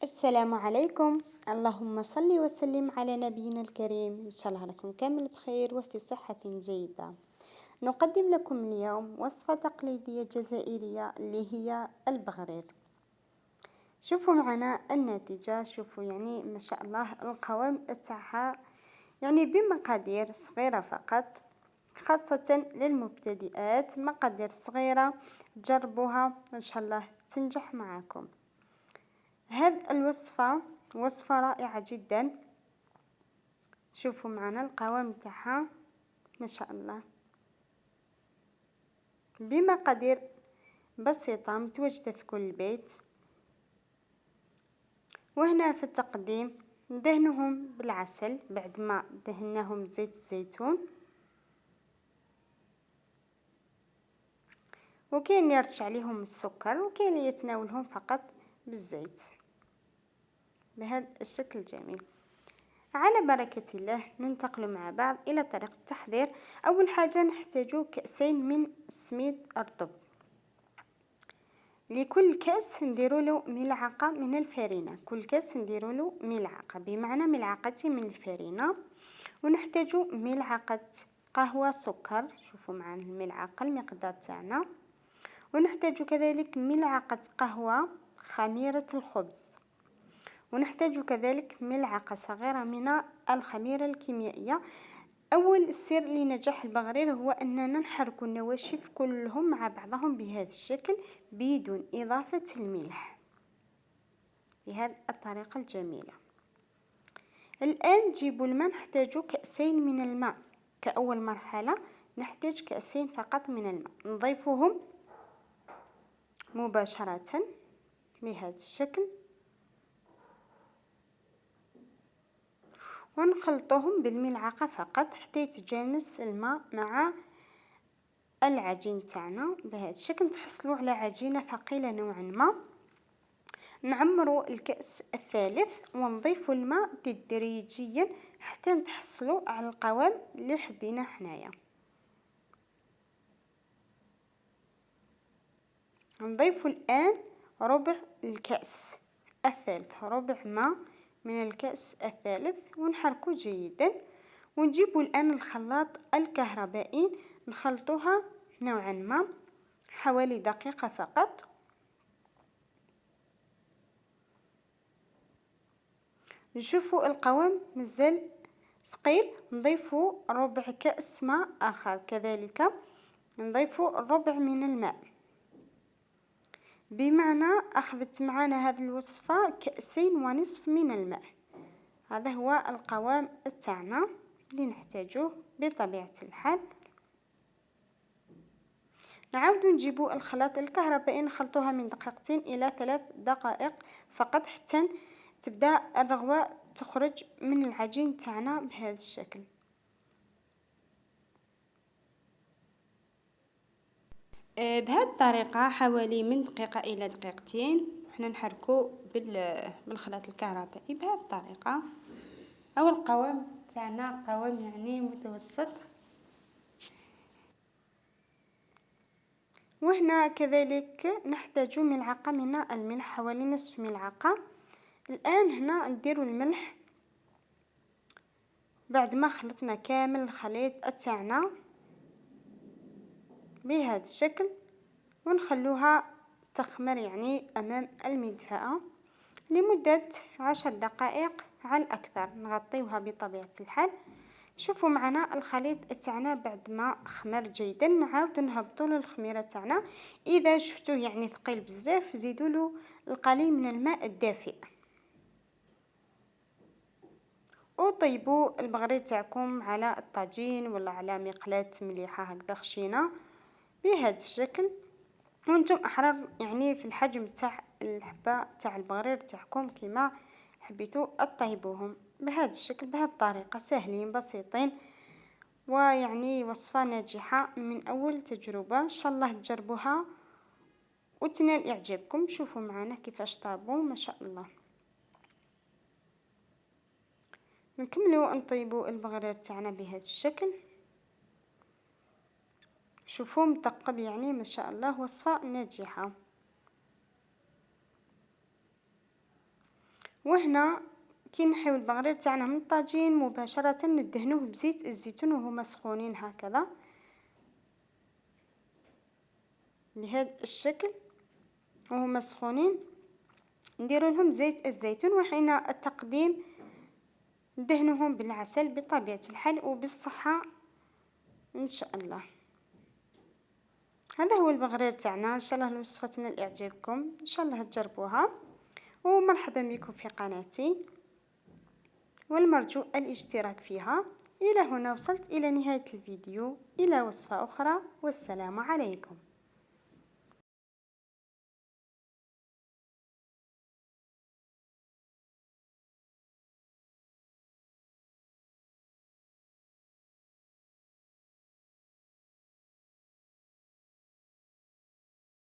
السلام عليكم. اللهم صل وسلم على نبينا الكريم، إن شاء الله راكم كامل بخير وفي صحة جيدة. نقدم لكم اليوم وصفة تقليدية جزائرية اللي هي البغرير. شوفوا معنا النتيجة، شوفوا يعني ما شاء الله القوام تاعها يعني بمقادير صغيرة فقط، خاصة للمبتدئات مقادير صغيرة، جربوها إن شاء الله تنجح معكم. هذه الوصفة وصفة رائعة جدا. شوفوا معنا القوام تاعها ما شاء الله بمقادير بسيطة متواجدة في كل بيت. وهنا في التقديم ندهنهم بالعسل بعد ما دهناهم زيت الزيتون، وكاين يرش عليهم السكر وكاين يتناولهم فقط بالزيت بهذا الشكل الجميل. على بركة الله ننتقل مع بعض إلى طريقة التحضير. أول حاجة نحتاج كأسين من سميد الرطب، لكل كأس نديروا له ملعقة من الفرينة، كل كأس نديروا له ملعقة بمعنى ملعقتين من الفرينة. ونحتاج ملعقة قهوة سكر، شوفوا معنا الملعقة المقدار تاعنا. ونحتاج كذلك ملعقة قهوة خميرة الخبز، ونحتاج كذلك ملعقة صغيرة من الخميرة الكيميائية. أول سر لنجاح البغرير هو أننا نحرك النواشف كلهم مع بعضهم بهذا الشكل بدون إضافة الملح بهذه الطريقة الجميلة. الآن جيبوا الماء، نحتاج كأسين من الماء. كأول مرحلة نحتاج كأسين فقط من الماء، نضيفهم مباشرة بهذا الشكل ونخلطهم بالملعقة فقط حتى يتجانس الماء مع العجين تاعنا بهذا الشكل. تحصلوا على عجينة ثقيلة نوعا ما. نعمروا الكأس الثالث ونضيف الماء تدريجيا حتى نتحصلوا على القوام اللي حبينا حنايا. نضيف الآن ربع الكأس الثالث، ربع ماء من الكأس الثالث، ونحركه جيدا. ونجيب الآن الخلاط الكهربائي نخلطها نوعا ما حوالي دقيقة فقط. نشوفوا القوام مازال ثقيل، نضيفوا ربع كأس ماء آخر، كذلك نضيفوا الربع من الماء، بمعنى أخذت معنا هذه الوصفة كأسين ونصف من الماء. هذا هو القوام تاعنا اللي نحتاجه بطبيعة الحال. نعاود نجيبوا الخلاط الكهربائي نخلطوها من دقيقتين إلى 3 دقائق فقط حتى تبدأ الرغوة تخرج من العجين تاعنا بهذا الشكل. بهذه الطريقة حوالي من دقيقة إلى دقيقتين احنا نحركو بالخلاط الكهربائي بهذه الطريقة. أو القوام تاعنا قوام يعني متوسط. وهنا كذلك نحتاج ملعقة من الملح، حوالي نصف ملعقة. الآن هنا نديروا الملح بعد ما خلطنا كامل الخليط تاعنا بهذا الشكل، ونخلوها تخمر يعني أمام المدفأة لمدة 10 دقائق على الأكثر، نغطيوها بطبيعة الحال. شوفوا معنا الخليط تاعنا بعد ما خمر جيدا، نعاود نهبطوا له الخميرة تاعنا. إذا شفتوه يعني ثقيل بزاف زيدوا له القليل من الماء الدافئ، وطيبوا البغرير تاعكم على الطاجين ولا على مقلاة مليحة هكذا خشينة بهذا الشكل. وانتم احرار يعني في الحجم تاع الحبة تاع البغرير تاعكم كما حبيتوا تطيبوهم بهذا الشكل بهذه الطريقة. سهلين بسيطين ويعني وصفة ناجحة من أول تجربة. إن شاء الله تجربوها وتنال إعجابكم. شوفوا معنا كيفاش طابوا ما شاء الله. نكملوا نطيبوا البغرير تاعنا بهذا الشكل. شوفوا مطقب يعني ما شاء الله، وصفة ناجحة. وهنا كي نحيو البغرير تاعنا من الطاجين مباشرة ندهنوه بزيت الزيتون وهما سخونين هكذا بهذا الشكل وهما سخونين. نديرو لهم زيت الزيتون، وحين التقديم ندهنوهم بالعسل بطبيعة الحال وبالصحة ان شاء الله. هذا هو البغرير تاعنا، ان شاء الله الوصفة تنال اعجابكم، ان شاء الله تجربوها، ومرحبا بكم في قناتي، والمرجو الاشتراك فيها. إلى هنا وصلت إلى نهاية الفيديو، إلى وصفة أخرى، والسلام عليكم.